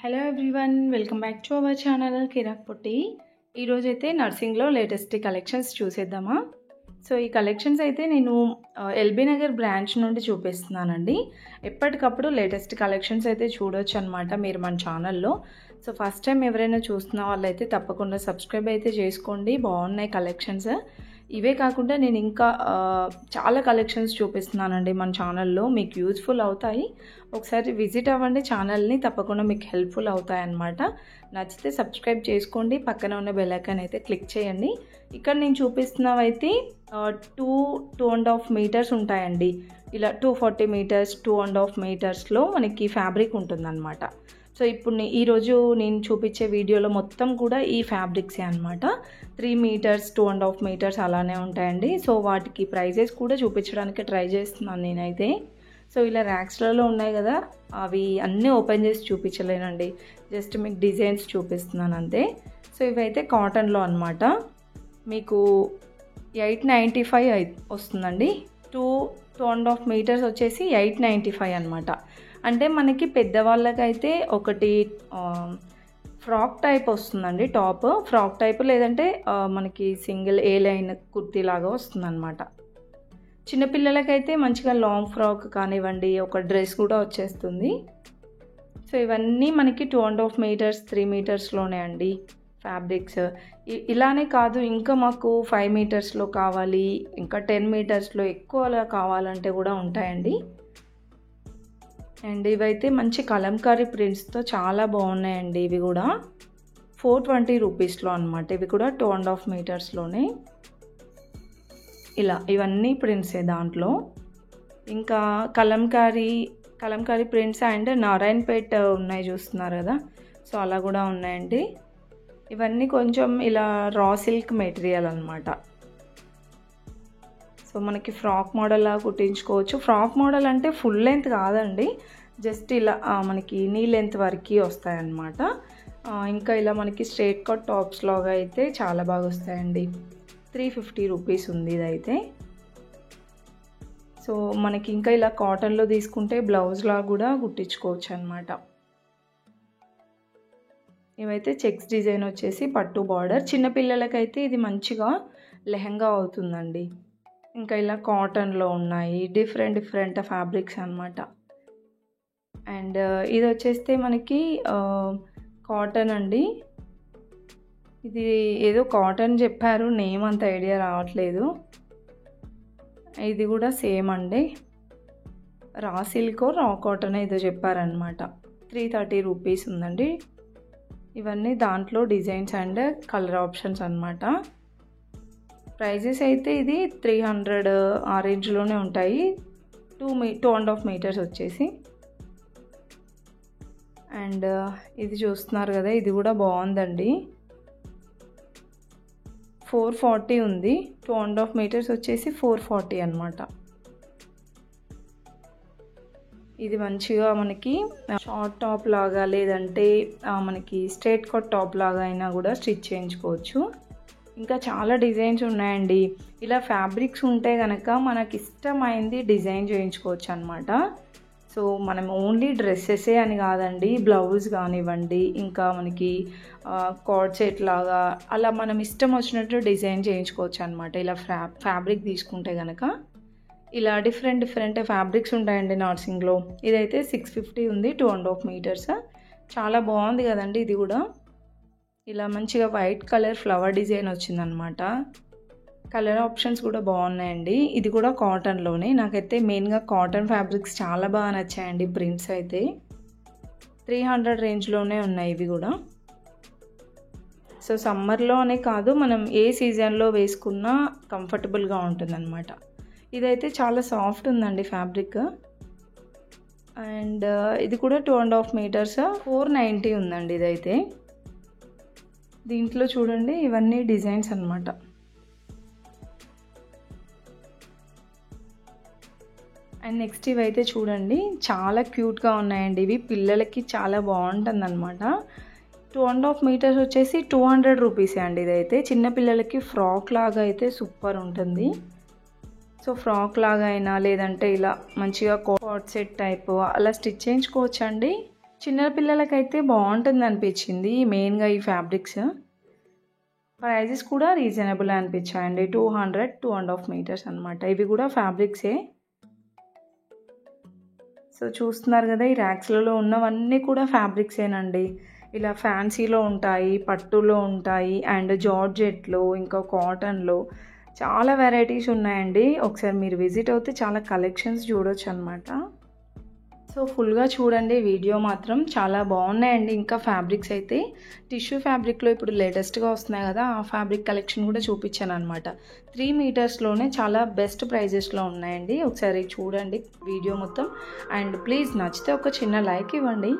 Hello everyone, welcome back to our channel Kirak Potti. ఈరోజైతే నర్సింగ్లో latest collections చూసేద్దామా. సో ఈ కలెక్షన్స్ అయితే నేను ఎల్బీ నగర్ బ్రాంచ్ నుండి చూపిస్తున్నానండి. ఎప్పటికప్పుడు లేటెస్ట్ కలెక్షన్స్ అయితే చూడొచ్చు అనమాట మీరు మన ఛానల్లో. సో ఫస్ట్ టైం ఎవరైనా చూస్తున్న వాళ్ళైతే తప్పకుండా సబ్స్క్రైబ్ అయితే చేసుకోండి. బాగున్నాయి కలెక్షన్స్. ఇవే కాకుండా నేను ఇంకా చాలా కలెక్షన్స్ చూపిస్తున్నానండి మన ఛానల్లో, మీకు యూజ్ఫుల్ అవుతాయి. ఒకసారి విజిట్ అవ్వండి ఛానల్ని, తప్పకుండా మీకు హెల్ప్ఫుల్ అవుతాయి అన్నమాట. నచ్చితే సబ్స్క్రైబ్ చేసుకోండి, పక్కన ఉన్న బెల్ ఐకాన్ అయితే క్లిక్ చేయండి. ఇక్కడ నేను చూపిస్తున్నవైతే 2.5 మీటర్స్ ఉంటాయండి. ఇలా 240 మీటర్స్ 2.5 మీటర్స్లో మనకి ఫ్యాబ్రిక్ ఉంటుందన్నమాట. సో ఇప్పుడు ఈరోజు నేను చూపించే వీడియోలో మొత్తం కూడా ఈ ఫ్యాబ్రిక్సే అనమాట. 3 మీటర్స్ 2.5 మీటర్స్ అలానే ఉంటాయండి. సో వాటికి ప్రైజెస్ కూడా చూపించడానికి ట్రై చేస్తున్నాను నేనైతే. సో ఇలా ర్యాక్స్లలో ఉన్నాయి కదా, అవి అన్నీ ఓపెన్ చేసి చూపించలేనండి, జస్ట్ మీకు డిజైన్స్ చూపిస్తున్నాను అంతే. సో ఇవైతే కాటన్లో అనమాట. మీకు 895 వస్తుందండి. 2.5 మీటర్స్ వచ్చేసి 895 అనమాట. అంటే మనకి పెద్దవాళ్ళకైతే ఒకటి ఫ్రాక్ టైప్ వస్తుందండి, టాప్ ఫ్రాక్ టైప్, లేదంటే మనకి సింగిల్ ఏ లైన్ కుర్తీ లాగా వస్తుందన్నమాట. చిన్నపిల్లలకైతే మంచిగా లాంగ్ ఫ్రాక్ కానివ్వండి, ఒక డ్రెస్ కూడా వచ్చేస్తుంది. సో ఇవన్నీ మనకి 2.5 మీటర్స్ 3 మీటర్స్లోనే అండి ఫ్యాబ్రిక్స్. ఇలానే కాదు, ఇంకా మాకు 5 మీటర్స్లో కావాలి, ఇంకా 10 మీటర్స్లో ఎక్కువలా కావాలంటే కూడా ఉంటాయండి. అండ్ ఇవైతే మంచి కలంకారీ ప్రింట్స్తో చాలా బాగున్నాయండి. ఇవి కూడా 420 రూపీస్లో అనమాట. ఇవి కూడా 2.5 మీటర్స్లోనే. ఇలా ఇవన్నీ ప్రింట్సే దాంట్లో. ఇంకా కలంకారీ ప్రింట్స్ అండ్ నారాయణపేట్ ఉన్నాయి చూస్తున్నారు కదా, సో అలా కూడా ఉన్నాయండి. ఇవన్నీ కొంచెం ఇలా రా సిల్క్ మెటీరియల్ అనమాట. సో మనకి ఫ్రాక్ మోడల్ లాగా కుట్టించుకోవచ్చు. ఫ్రాక్ మోడల్ అంటే ఫుల్ లెంత్ కాదండి, జస్ట్ ఇలా మనకి నీ లెంత్ వరకు వస్తాయన్నమాట. ఇంకా ఇలా మనకి స్ట్రైట్ కట్ టాప్స్ లాగా అయితే చాలా బాగా వస్తాయండి. 350 రూపీస్ ఉంది ఇదైతే. సో మనకి ఇంకా ఇలా కాటన్లో తీసుకుంటే బ్లౌజ్ లాగా కూడా కుట్టించుకోవచ్చు అనమాట. ఇవైతే చెక్స్ డిజైన్ వచ్చేసి పట్టు బార్డర్. చిన్నపిల్లలకైతే ఇది మంచిగా లెహంగా అవుతుందండి. ఇంకా ఇలా కాటన్లో ఉన్నాయి, డిఫరెంట్ ఫ్యాబ్రిక్స్ అనమాట. అండ్ ఇది వచ్చేస్తే మనకి కాటన్ అండి. ఇది ఏదో కాటన్ చెప్పారు, నేమ్ అంత ఐడియా రావట్లేదు. ఇది కూడా సేమ్ అండి, రా సిల్క్ రా కాటన్ ఏదో చెప్పారనమాట. 330 రూపీస్ ఉందండి. ఇవన్నీ దాంట్లో డిజైన్స్ అండ్ కలర్ ఆప్షన్స్ అనమాట. ప్రైజెస్ అయితే ఇది 300 ఆ రేంజ్లోనే ఉంటాయి. 2.5 మీటర్స్ వచ్చేసి. అండ్ ఇది చూస్తున్నారు కదా, ఇది కూడా బాగుందండి. 440 ఉంది. 2.5 మీటర్స్ వచ్చేసి 440 అనమాట. ఇది మంచిగా మనకి షార్ట్ టాప్ లాగా, లేదంటే మనకి స్ట్రైట్ కట్ టాప్ లాగా అయినా కూడా స్టిచ్ చేయించుకోవచ్చు. ఇంకా చాలా డిజైన్స్ ఉన్నాయండి. ఇలా ఫ్యాబ్రిక్స్ ఉంటే కనుక మనకి ఇష్టమైంది డిజైన్ చేయించుకోవచ్చు అనమాట. సో మనం ఓన్లీ డ్రెస్సెసే అని కాదండి, బ్లౌజ్ కానివ్వండి, ఇంకా మనకి కార్డ్ సెట్ లాగా అలా మనం ఇష్టం వచ్చినట్టు డిజైన్ చేయించుకోవచ్చు అనమాట. ఇలా ఫ్యాబ్రిక్ తీసుకుంటే కనుక ఇలా డిఫరెంట్ ఫ్యాబ్రిక్స్ ఉంటాయండి నర్సింగ్లో. ఇదైతే 650 ఉంది. 2.5 మీటర్స్. చాలా బాగుంది కదండి ఇది కూడా. ఇలా మంచిగా వైట్ కలర్ ఫ్లవర్ డిజైన్ వచ్చిందనమాట. కలర్ ఆప్షన్స్ కూడా బాగున్నాయండి. ఇది కూడా కాటన్లోనే. నాకైతే మెయిన్గా కాటన్ ఫ్యాబ్రిక్స్ చాలా బాగా నచ్చాయండి. ప్రింట్స్ అయితే 300 రేంజ్లోనే ఉన్నాయి ఇవి కూడా. సో సమ్మర్లోనే కాదు, మనం ఏ సీజన్లో వేసుకున్నా కంఫర్టబుల్గా ఉంటుందన్నమాట. ఇదైతే చాలా సాఫ్ట్ ఉందండి ఫ్యాబ్రిక్. అండ్ ఇది కూడా 2.5 మీటర్స్ 490 ఉందండి ఇదైతే. దీంట్లో చూడండి ఇవన్నీ డిజైన్స్ అనమాట. అండ్ నెక్స్ట్ ఇవైతే చూడండి, చాలా క్యూట్గా ఉన్నాయండి. ఇవి పిల్లలకి చాలా బాగుంటుంది అనమాట. 2.5 మీటర్స్ వచ్చేసి 200 రూపీసే అండి ఇదైతే. చిన్నపిల్లలకి ఫ్రాక్ లాగా అయితే సూపర్ ఉంటుంది. సో ఫ్రాక్ లాగా అయినా, లేదంటే ఇలా మంచిగా కోట్ సెట్ టైప్ అలా స్టిచ్ చేయించుకోవచ్చు అండి. చిన్న పిల్లలకైతే బాగుంటుంది అనిపించింది మెయిన్గా ఈ ఫ్యాబ్రిక్స్. ప్రైజెస్ కూడా రీజనబుల్ అనిపించాయండి. 200, 2.5 మీటర్స్ అనమాట. ఇవి కూడా ఫ్యాబ్రిక్సే. సో చూస్తున్నారు కదా, ఈ ర్యాక్స్లలో ఉన్నవన్నీ కూడా ఫ్యాబ్రిక్సేనండి. ఇలా ఫ్యాన్సీలో ఉంటాయి, పట్టులో ఉంటాయి, అండ్ జార్జెట్లో, ఇంకా కాటన్లో చాలా వెరైటీస్ ఉన్నాయండి. ఒకసారి మీరు విజిట్ అవుతే చాలా కలెక్షన్స్ చూడొచ్చు అనమాట. సో ఫుల్గా చూడండి, వీడియో మాత్రం చాలా బాగున్నాయండి. ఇంకా ఫ్యాబ్రిక్స్ అయితే టిష్యూ ఫ్యాబ్రిక్లో ఇప్పుడు లేటెస్ట్గా వస్తున్నాయి కదా, ఆ ఫ్యాబ్రిక్ కలెక్షన్ కూడా చూపించాను అనమాట. 3 మీటర్స్లోనే చాలా బెస్ట్ ప్రైజెస్లో ఉన్నాయండి. ఒకసారి చూడండి వీడియో మొత్తం, అండ్ ప్లీజ్ నచ్చితే ఒక చిన్న లైక్ ఇవ్వండి.